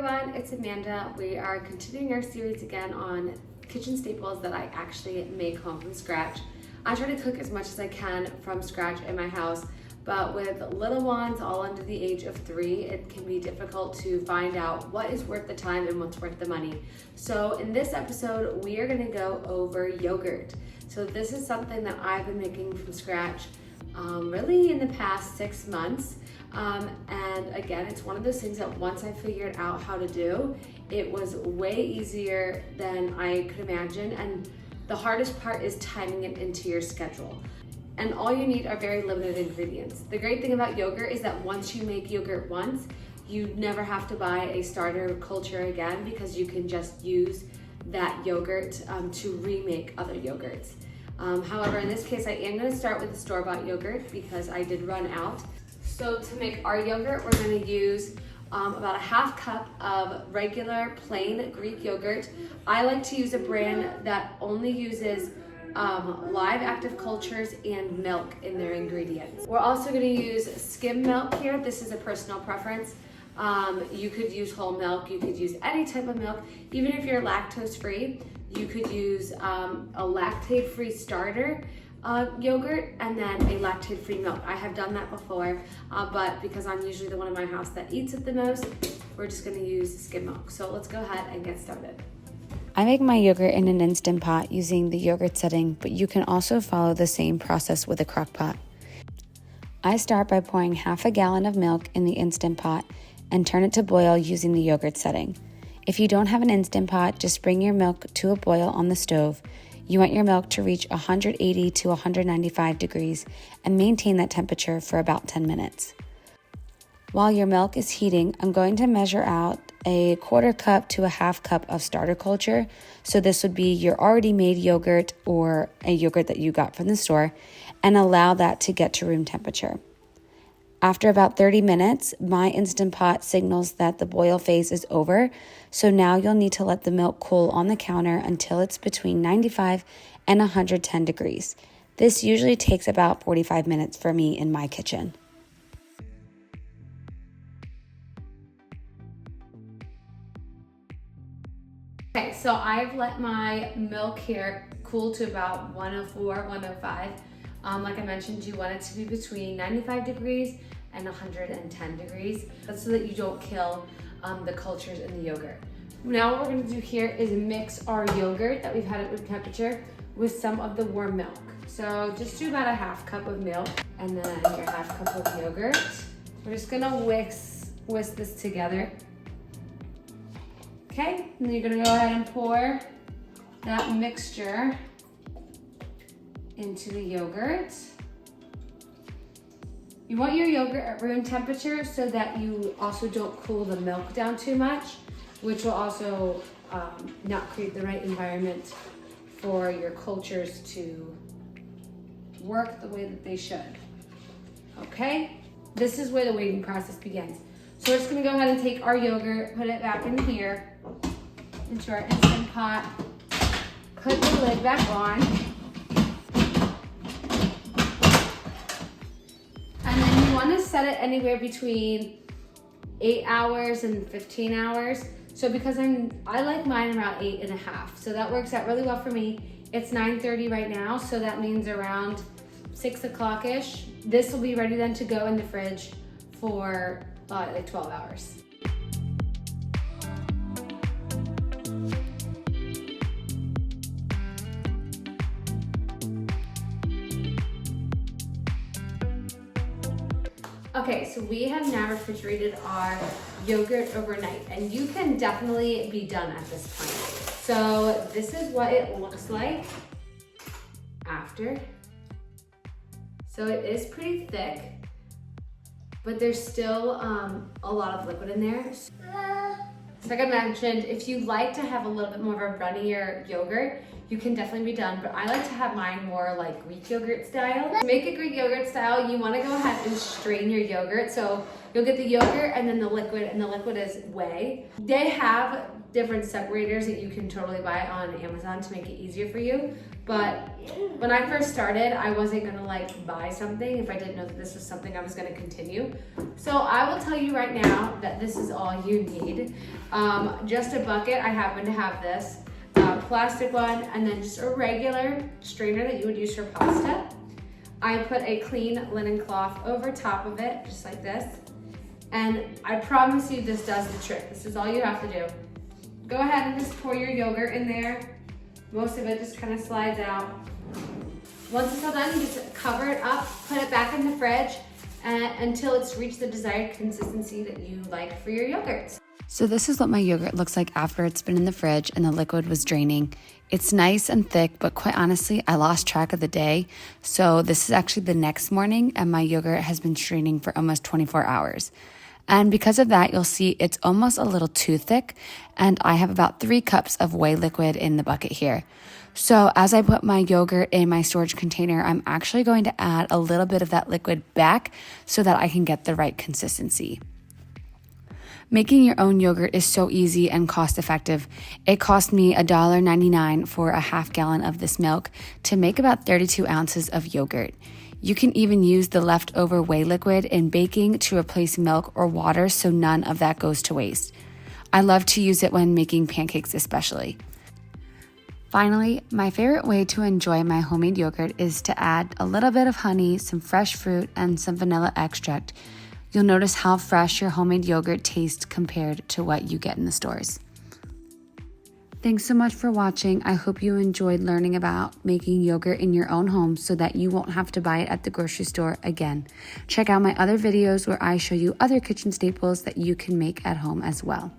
everyone, it's Amanda. We are continuing our series again on kitchen staples that I actually make home from scratch. I try to cook as much as I can from scratch in my house, but with little ones all under the age of 3, it can be difficult to find out what is worth the time and what's worth the money. So in this episode, we are gonna go over yogurt. So this is something that I've been making from scratch really in the past 6 months. And again, it's one of those things that once I figured out how to do, it was way easier than I could imagine. And the hardest part is timing it into your schedule. And all you need are very limited ingredients. The great thing about yogurt is that once you make yogurt once, you never have to buy a starter culture again because you can just use that yogurt to remake other yogurts. However, in this case, I am gonna start with the store-bought yogurt because I did run out. So to make our yogurt, we're gonna use about a half cup of regular plain Greek yogurt. I like to use a brand that only uses live active cultures and milk in their ingredients. We're also gonna use skim milk here. This is a personal preference. You could use whole milk, you could use any type of milk. Even if you're lactose free, you could use a lactate-free starter yogurt and then a lactate-free milk. I have done that before, but because I'm usually the one in my house that eats it the most, we're just gonna use skim milk. So let's go ahead and get started. I make my yogurt in an Instant Pot using the yogurt setting, but you can also follow the same process with a crock pot. I start by pouring half a gallon of milk in the Instant Pot and turn it to boil using the yogurt setting. If you don't have an Instant Pot, just bring your milk to a boil on the stove. You want your milk to reach 180 to 195 degrees and maintain that temperature for about 10 minutes. While your milk is heating, I'm going to measure out a 1/4 cup to a 1/2 cup of starter culture. So this would be your already made yogurt or a yogurt that you got from the store, and allow that to get to room temperature. After about 30 minutes, my Instant Pot signals that the boil phase is over. So now you'll need to let the milk cool on the counter until it's between 95 and 110 degrees. This usually takes about 45 minutes for me in my kitchen. Okay, so I've let my milk here cool to about 104, 105. Like I mentioned, you want it to be between 95 degrees and 110 degrees. That's so that you don't kill the cultures in the yogurt. Now what we're gonna do here is mix our yogurt that we've had at room temperature with some of the warm milk. So just do about a 1/2 cup of milk and then your 1/2 cup of yogurt. We're just gonna whisk this together. Okay, and then you're gonna go ahead and pour that mixture into the yogurt. You want your yogurt at room temperature so that you also don't cool the milk down too much, which will also not create the right environment for your cultures to work the way that they should. Okay, this is where the waiting process begins. So we're just gonna go ahead and take our yogurt, put it back in here, into our Instant Pot, put the lid back on, and then you wanna set it anywhere between 8 hours and 15 hours. So because I like mine around 8.5, so that works out really well for me. It's 9:30 right now, so that means around 6 o'clock-ish. This will be ready then to go in the fridge for like 12 hours. Okay, so we have now refrigerated our yogurt overnight, and you can definitely be done at this point. So this is what it looks like after. So it is pretty thick, but there's still a lot of liquid in there. So like I mentioned, if you like to have a little bit more of a runnier yogurt, you can definitely be done, but I like to have mine more like Greek yogurt style. To make a Greek yogurt style, you wanna go ahead and strain your yogurt. So You'll get the yogurt and then the liquid, and the liquid is whey. They have different separators that you can totally buy on Amazon to make it easier for you. But when I first started, I wasn't gonna like buy something if I didn't know that this was something I was gonna continue. So I will tell you right now that this is all you need. Just a bucket, I happen to have this, plastic one, and then just a regular strainer that you would use for pasta. I put a clean linen cloth over top of it, just like this. And I promise you this does the trick. This is all you have to do. Go ahead and just pour your yogurt in there. Most of it just kind of slides out. Once it's all done, you just cover it up, put it back in the fridge until it's reached the desired consistency that you like for your yogurts. So this is what my yogurt looks like after it's been in the fridge and the liquid was draining. It's nice and thick, but quite honestly, I lost track of the day. So this is actually the next morning and my yogurt has been straining for almost 24 hours. And because of that, you'll see it's almost a little too thick, and I have about 3 cups of whey liquid in the bucket here. So as I put my yogurt in my storage container, I'm actually going to add a little bit of that liquid back so that I can get the right consistency. Making your own yogurt is so easy and cost effective. It cost me $1.99 for a half gallon of this milk to make about 32 ounces of yogurt. You can even use the leftover whey liquid in baking to replace milk or water so none of that goes to waste. I love to use it when making pancakes especially. Finally, my favorite way to enjoy my homemade yogurt is to add a little bit of honey, some fresh fruit, and some vanilla extract. You'll notice how fresh your homemade yogurt tastes compared to what you get in the stores. Thanks so much for watching. I hope you enjoyed learning about making yogurt in your own home so that you won't have to buy it at the grocery store again. Check out my other videos where I show you other kitchen staples that you can make at home as well.